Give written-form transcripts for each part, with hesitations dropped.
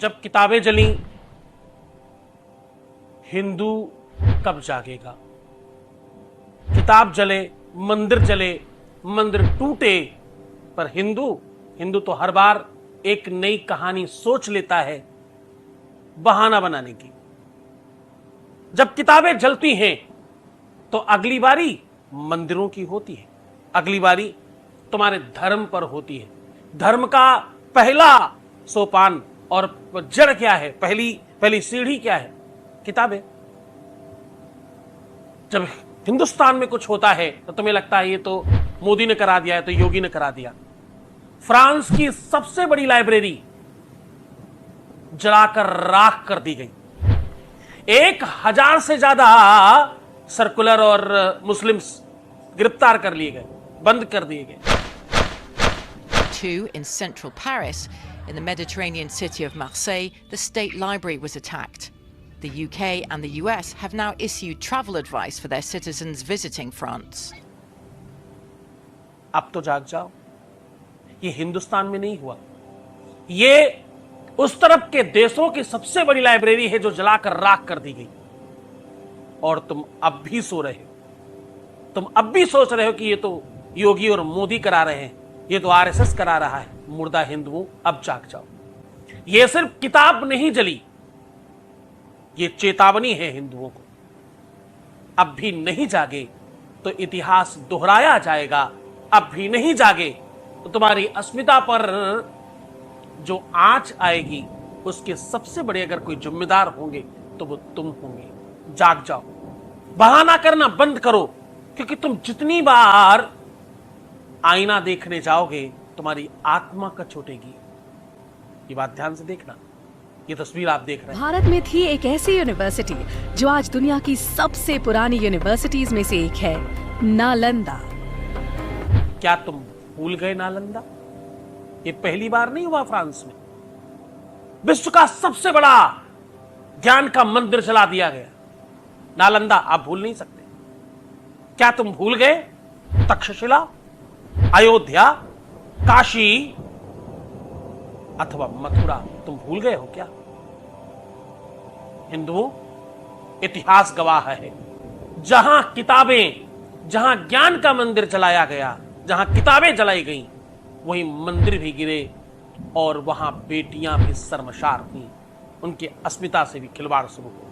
जब किताबें जली, हिंदू कब जागेगा? किताब जले, मंदिर टूटे, पर हिंदू तो हर बार एक नई कहानी सोच लेता है बहाना बनाने की। जब किताबें जलती हैं तो अगली बारी मंदिरों की होती है, अगली बारी तुम्हारे धर्म पर होती है। धर्म का पहला सोपान और जड़ क्या है, पहली सीढ़ी क्या है? किताबें। जब हिंदुस्तान में कुछ होता है तो तुम्हें लगता है ये तो मोदी ने करा दिया है, तो योगी ने करा दिया। फ्रांस की सबसे बड़ी लाइब्रेरी जलाकर राख कर दी गई। 1000 से ज्यादा सर्कुलर और मुस्लिम्स गिरफ्तार कर लिए गए, बंद कर दिए गए। Too, in central Paris, in the Mediterranean city of Marseille, the state library was attacked. The UK and the US have now issued travel advice for their citizens visiting France. अब तो जाग जाओ, ये हिंदुस्तान में नहीं हुआ, ये उस तरफ के देशों की सबसे बड़ी लाइब्रेरी है जो जलाकर राख कर दी गई। और तुम अब भी सो रहे हो, तुम अब भी सोच रहे हो कि ये तो योगी और मोदी करा रहे हैं, ये तो आरएसएस करा रहा है। मुर्दा हिंदुओं, अब जाग जाओ। ये सिर्फ किताब नहीं जली, ये चेतावनी है हिंदुओं को। अब भी नहीं जागे तो इतिहास दोहराया जाएगा। अब भी नहीं जागे तो तुम्हारी अस्मिता पर जो आंच आएगी, उसके सबसे बड़े अगर कोई जिम्मेदार होंगे तो वो तुम होंगे। जाग जाओ, बहाना करना बंद करो, क्योंकि तुम जितनी बार आईना देखने जाओगे तुम्हारी आत्मा कचोटेगी। ये बात ध्यान से देखना, ये तस्वीर आप देख रहे हैं। भारत में थी एक ऐसी यूनिवर्सिटी जो आज दुनिया की सबसे पुरानी यूनिवर्सिटीज में से एक है, नालंदा। क्या तुम भूल गए नालंदा? ये पहली बार नहीं हुआ फ्रांस में। विश्व का सबसे बड़ा ज्ञान का मंदिर जला दिया गया, नालंदा। आप भूल नहीं सकते। क्या तुम भूल गए तक्षशिला, अयोध्या, काशी अथवा मथुरा? तुम भूल गए हो क्या? हिंदुओं, इतिहास गवाह है, जहां ज्ञान का मंदिर जलाया गया, जहां किताबें जलाई गई, वहीं मंदिर भी गिरे और वहां बेटियां भी शर्मसार हुई। उनकी अस्मिता से भी खिलवाड़ शुरू हो गई।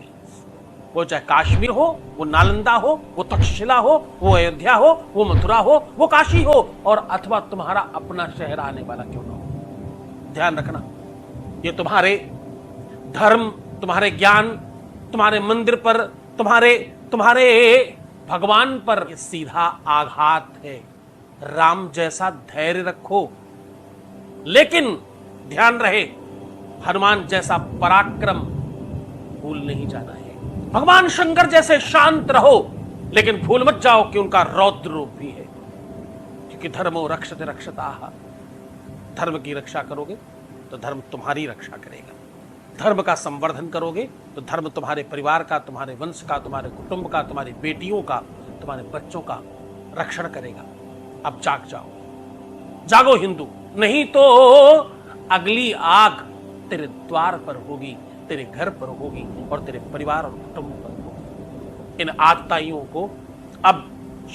वो चाहे काश्मीर हो, वो नालंदा हो, वो तक्षशिला हो, वो अयोध्या हो, वो मथुरा हो, वो काशी हो, और अथवा तुम्हारा अपना शहर आने वाला क्यों ना हो। ध्यान रखना, ये तुम्हारे धर्म, तुम्हारे ज्ञान, तुम्हारे मंदिर पर, तुम्हारे भगवान पर सीधा आघात है। राम जैसा धैर्य रखो, लेकिन ध्यान रहे हनुमान जैसा पराक्रम भूल नहीं जाना है। भगवान शंकर जैसे शांत रहो, लेकिन भूल मत जाओ कि उनका रौद्र रूप भी है। क्योंकि धर्मो रक्षते रक्षताः, धर्म की रक्षा करोगे तो धर्म तुम्हारी रक्षा करेगा। धर्म का संवर्धन करोगे तो धर्म तुम्हारे परिवार का, तुम्हारे वंश का, तुम्हारे कुटुंब का, तुम्हारी बेटियों का, तुम्हारे बच्चों का रक्षण करेगा। अब जाग जाओ, जागो हिंदू, नहीं तो अगली आग तेरे द्वार पर होगी, तेरे घर पर होगी और तेरे परिवार और कुटुंब पर होगी। इन आतताइयों को अब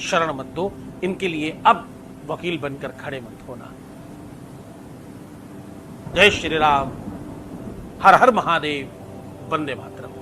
शरण मत दो, इनके लिए अब वकील बनकर खड़े मत होना। जय श्री राम, हर हर महादेव, वंदे मातरम।